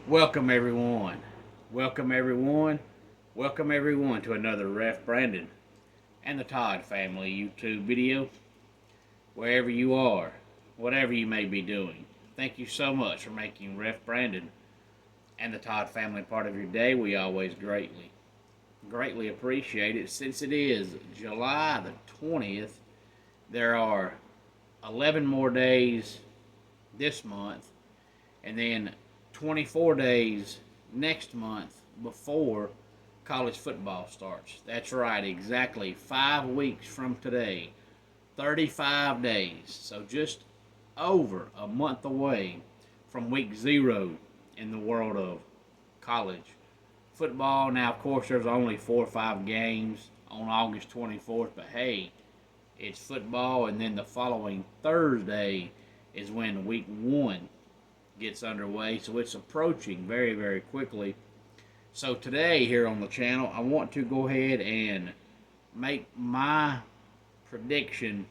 Welcome everyone. Welcome everyone. Welcome everyone to another Ref Brandon and the Todd family YouTube video. Wherever you are, whatever you may be doing, thank you so much for making Ref Brandon and the Todd family part of your day. We always greatly appreciate it. Since it is July the 20th, there are 11 more days this month and then 24 days next month before college football starts. That's right, exactly 5 weeks from today, 35 days. So just over a month away from week zero in the world of college football. Now, of course, there's only 4 or 5 games on August 24th, but hey, it's football, and then the following Thursday is when week one gets underway, so it's approaching very, very quickly. So today here on the channel, I want to go ahead and make my prediction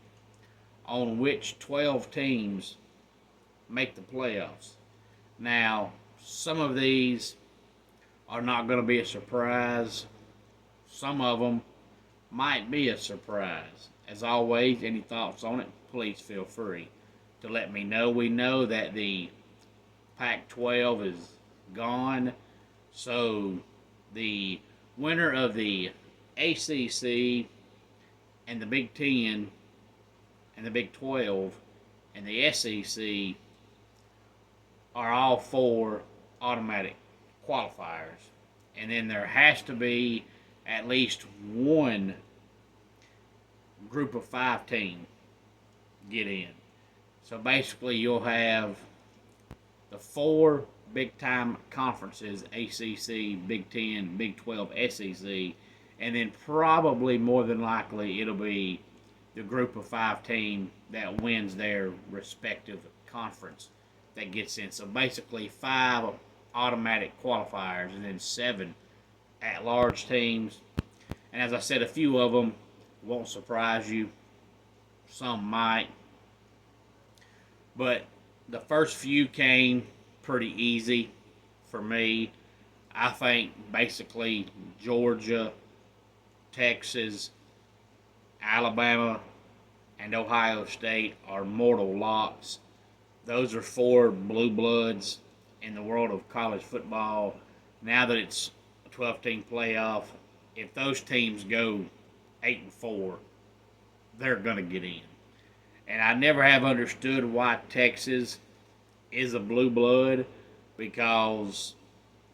on which 12 teams make the playoffs. Now, some of these are not going to be a surprise. Some of them might be a surprise. As always, any thoughts on it, please feel free to let me know. We know that the Pac-12 is gone, so the winner of the ACC and the Big Ten and the Big 12 and the SEC are all four automatic qualifiers. And then there has to be at least one group of 5 team get in. So basically you'll have the four big time conferences: ACC, Big Ten, Big 12, SEC, and then probably more than likely it'll be the group of 5 team that wins their respective conference that gets in. So basically 5 automatic qualifiers and then 7 at-large teams. And as I said, a few of them won't surprise you. Some might. But the first few came pretty easy for me. I think basically Georgia, Texas, Alabama, and Ohio State are mortal locks. Those are 4 blue bloods in the world of college football. Now that it's a 12-team playoff, if those teams go 8-4, they're going to get in. And I never have understood why Texas is a blue blood, because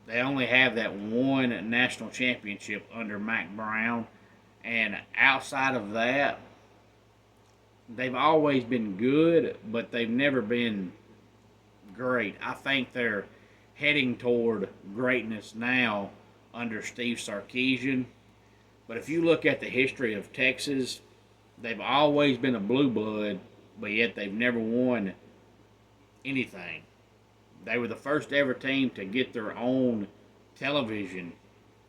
they only have that one national championship under Mack Brown. And outside of that, they've always been good, but they've never been great. I think they're heading toward greatness now under Steve Sarkisian. But if you look at the history of Texas, they've always been a blue blood, but yet they've never won anything. They were the first ever team to get their own television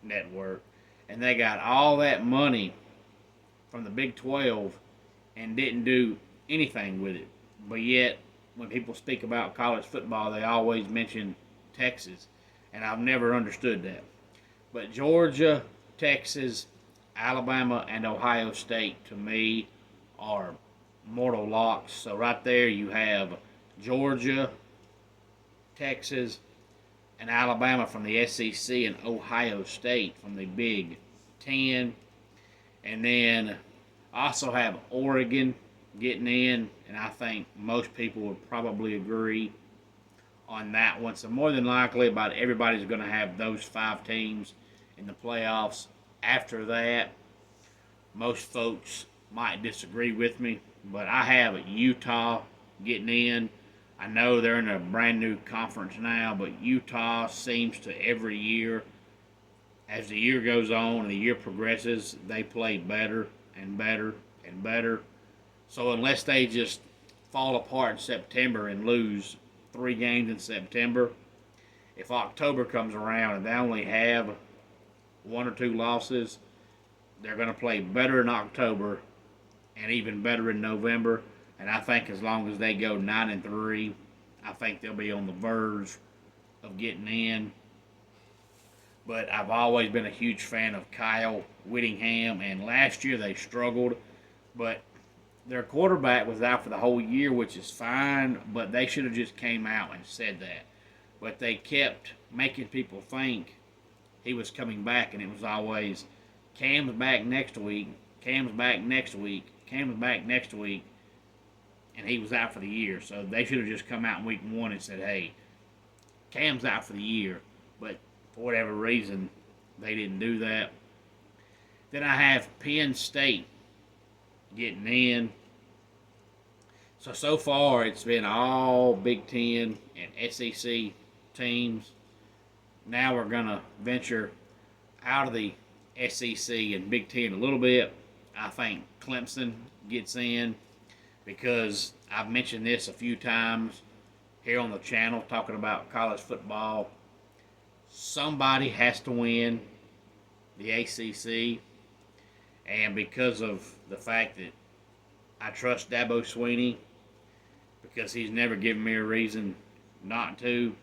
network, and they got all that money from the Big 12 and didn't do anything with it. But yet, when people speak about college football, they always mention Texas, and I've never understood that. But Georgia, Texas, Alabama, and Ohio State, to me, are mortal locks. So right there you have Georgia, Texas, and Alabama from the SEC, and Ohio State from the Big Ten. And then I also have Oregon getting in, and I think most people would probably agree on that one. So more than likely, about everybody's going to have those 5 teams in the playoffs. After that, most folks might disagree with me, but I have Utah getting in. I know they're in a brand new conference now, but Utah seems to every year, as the year goes on and the year progresses, they play better and better and better. So unless they just fall apart in September and lose 3 games in September, if October comes around and they only have 1 or 2 losses, they're going to play better in October and even better in November. And I think as long as they go 9-3, I think they'll be on the verge of getting in. But I've always been a huge fan of Kyle Whittingham, and last year they struggled. But their quarterback was out for the whole year, which is fine, but they should have just came out and said that. But they kept making people think he was coming back, and it was always Cam's back next week, Cam's back next week, Cam's back next week, and he was out for the year. So they should have just come out in week 1 and said, hey, Cam's out for the year. But for whatever reason, they didn't do that. Then I have Penn State getting in. So far it's been all Big Ten and SEC teams. Now we're going to venture out of the SEC and Big Ten a little bit. I think Clemson gets in because I've mentioned this a few times here on the channel talking about college football. Somebody has to win the ACC, and because of the fact that I trust Dabo Swinney, because he's never given me a reason not to,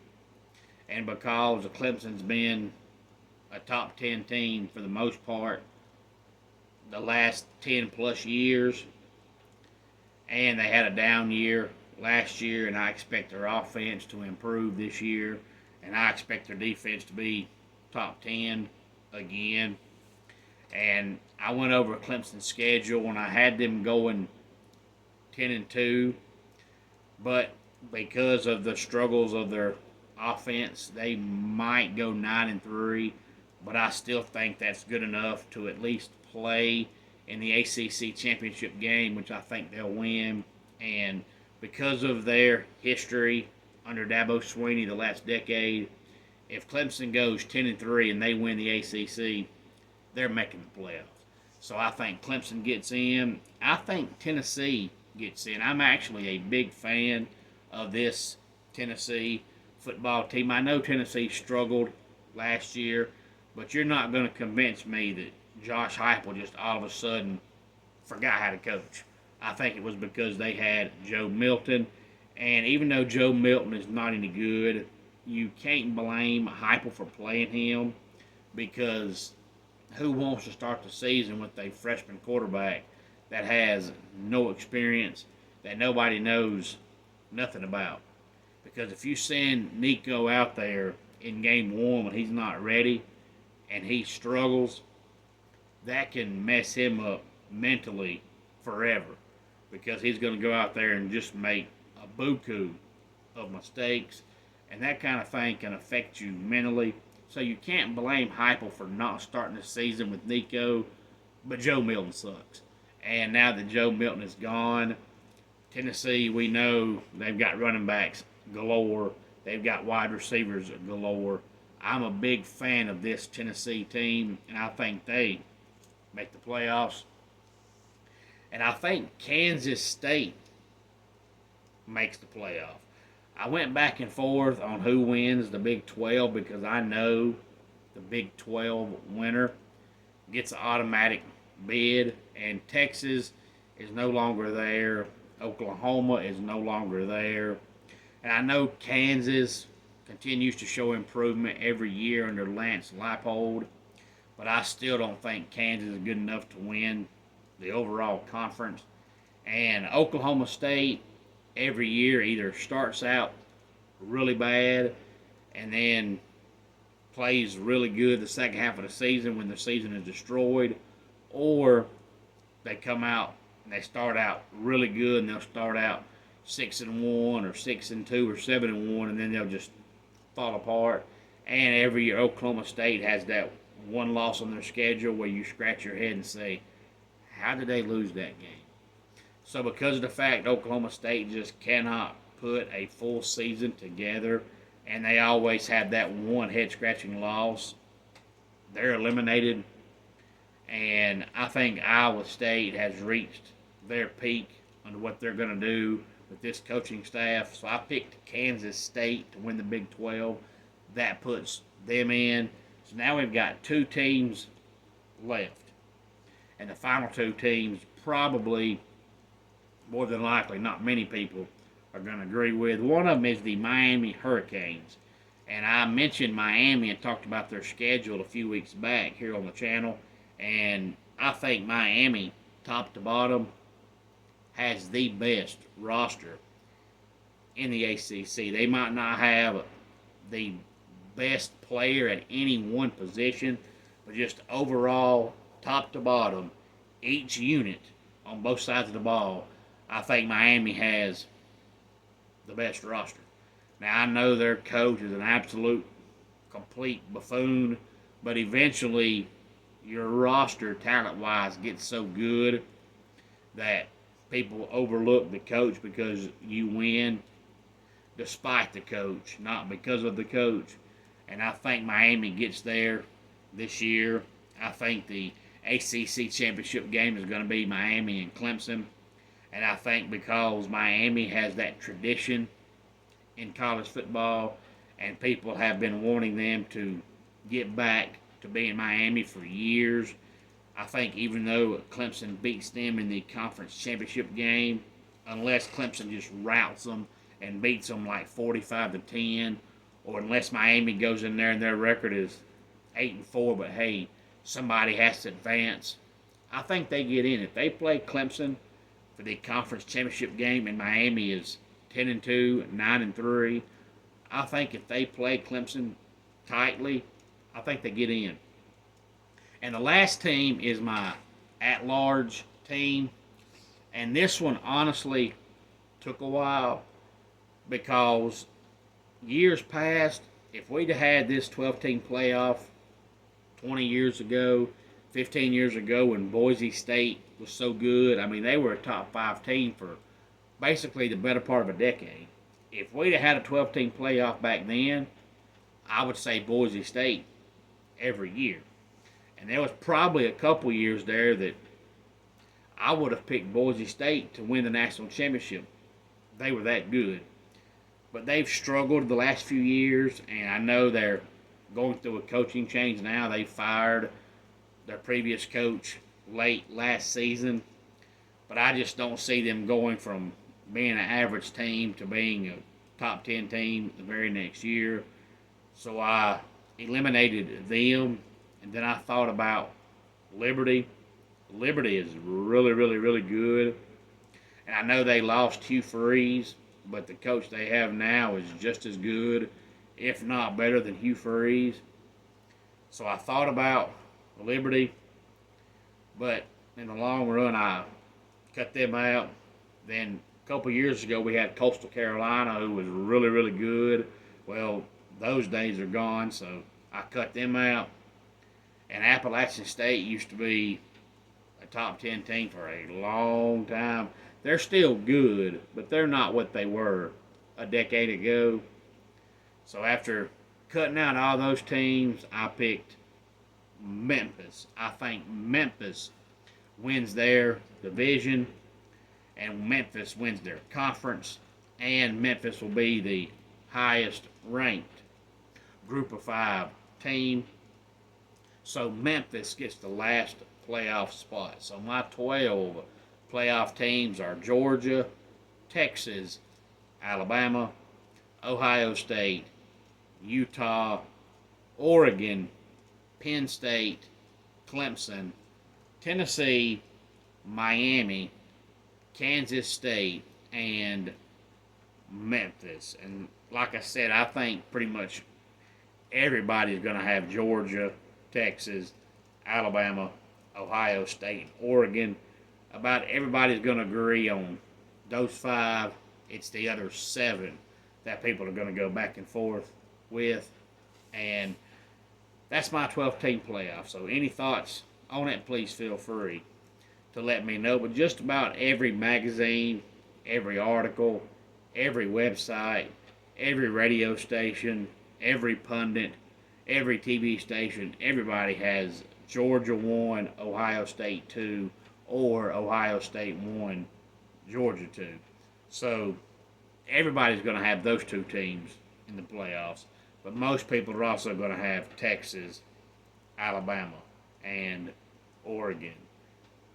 and because Clemson's been a top 10 team for the most part the last 10 plus years, and they had a down year last year, and I expect their offense to improve this year, and I expect their defense to be top 10 again. And I went over Clemson's schedule, and I had them going 10-2, but because of the struggles of their offense, they might go 9-3, but I still think that's good enough to at least play in the ACC championship game, which I think they'll win. And because of their history under Dabo Swinney the last decade, if Clemson goes 10-3 and they win the ACC, they're making the playoffs. So I think Clemson gets in. I think Tennessee gets in. I'm actually a big fan of this Tennessee football team. I know Tennessee struggled last year, but you're not going to convince me that Josh Heupel just all of a sudden forgot how to coach. I think it was because they had Joe Milton, and even though Joe Milton is not any good, you can't blame Heupel for playing him, because who wants to start the season with a freshman quarterback that has no experience, that nobody knows nothing about? Because if you send Nico out there in game 1 when he's not ready and he struggles, that can mess him up mentally forever, because he's going to go out there and just make a buku of mistakes, and that kind of thing can affect you mentally. So you can't blame Heupel for not starting the season with Nico, but Joe Milton sucks. And now that Joe Milton is gone, Tennessee, we know they've got running backs galore. They've got wide receivers galore. I'm a big fan of this Tennessee team, and I think they make the playoffs. And I think Kansas State makes the playoff. I went back and forth on who wins the Big 12, because I know the Big 12 winner gets an automatic bid, and Texas is no longer there. Oklahoma is no longer there. And I know Kansas continues to show improvement every year under Lance Leipold, but I still don't think Kansas is good enough to win the overall conference. And Oklahoma State every year either starts out really bad and then plays really good the second half of the season when the season is destroyed, or they come out and they start out really good and they'll start out 6-1 or 6-2 or 7-1, and then they'll just fall apart. And every year Oklahoma State has that one loss on their schedule where you scratch your head and say, how did they lose that game? So because of the fact Oklahoma State just cannot put a full season together, and they always have that one head-scratching loss, they're eliminated. And I think Iowa State has reached their peak on what they're going to do with this coaching staff. So I picked Kansas State to win the Big 12. That puts them in. So now we've got 2 teams left. And the final 2 teams probably, more than likely, not many people are going to agree with. One of them is the Miami Hurricanes. And I mentioned Miami and talked about their schedule a few weeks back here on the channel. And I think Miami, top to bottom, has the best roster in the ACC. They might not have the best player at any one position, but just overall, top to bottom, each unit on both sides of the ball, I think Miami has the best roster. Now, I know their coach is an absolute complete buffoon, but eventually your roster, talent wise, gets so good that people overlook the coach because you win despite the coach, not because of the coach. And I think Miami gets there this year. I think the ACC championship game is going to be Miami and Clemson. And I think because Miami has that tradition in college football, and people have been wanting them to get back to being Miami for years, I think even though Clemson beats them in the conference championship game, unless Clemson just routs them and beats them like 45-10, or unless Miami goes in there and their record is 8-4, but hey, somebody has to advance, I think they get in. If they play Clemson for the conference championship game and Miami is 10-2, 9-3, I think if they play Clemson tightly, I think they get in. And the last team is my at-large team. And this one honestly took a while because years past, if we'd have had this 12-team playoff 20 years ago, 15 years ago when Boise State was so good, I mean, they were a top 5 team for basically the better part of a decade. If we'd have had a 12-team playoff back then, I would say Boise State every year. And there was probably a couple years there that I would have picked Boise State to win the national championship. They were that good. But they've struggled the last few years, and I know they're going through a coaching change now. They fired their previous coach late last season. But I just don't see them going from being an average team to being a top 10 team the very next year. So I eliminated them. And then I thought about Liberty. Liberty is really, really, really good. And I know they lost Hugh Freeze, but the coach they have now is just as good, if not better than Hugh Freeze. So I thought about Liberty, but in the long run, I cut them out. Then a couple years ago, we had Coastal Carolina, who was really, really good. Well, those days are gone, so I cut them out. And Appalachian State used to be a top 10 team for a long time. They're still good, but they're not what they were a decade ago. So after cutting out all those teams, I picked Memphis. I think Memphis wins their division, and Memphis wins their conference, and Memphis will be the highest ranked Group of 5 team. So Memphis gets the last playoff spot. So my 12 playoff teams are Georgia, Texas, Alabama, Ohio State, Utah, Oregon, Penn State, Clemson, Tennessee, Miami, Kansas State, and Memphis. And like I said, I think pretty much everybody's going to have Georgia, Texas, Alabama, Ohio State, Oregon. About everybody's going to agree on those 5. It's the other 7 that people are going to go back and forth with. And that's my 12-team playoff. So any thoughts on it, please feel free to let me know. But just about every magazine, every article, every website, every radio station, every pundit, every TV station, everybody has Georgia 1, Ohio State 2, or Ohio State 1, Georgia 2. So everybody's going to have those 2 teams in the playoffs. But most people are also going to have Texas, Alabama, and Oregon.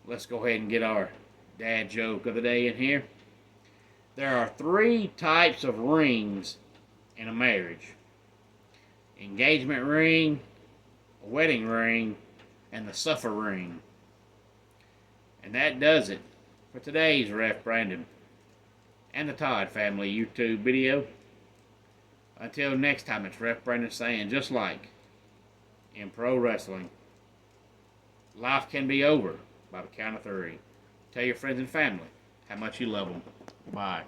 Let's go ahead and get our dad joke of the day in here. There are 3 types of rings in a marriage. engagement ring, a wedding ring, and the suffer ring. And that does it for today's Ref Brandon and the Todd family YouTube video. Until next time, it's Ref Brandon saying, just like in pro wrestling, life can be over by the count of 3. Tell your friends and family how much you love them. Bye.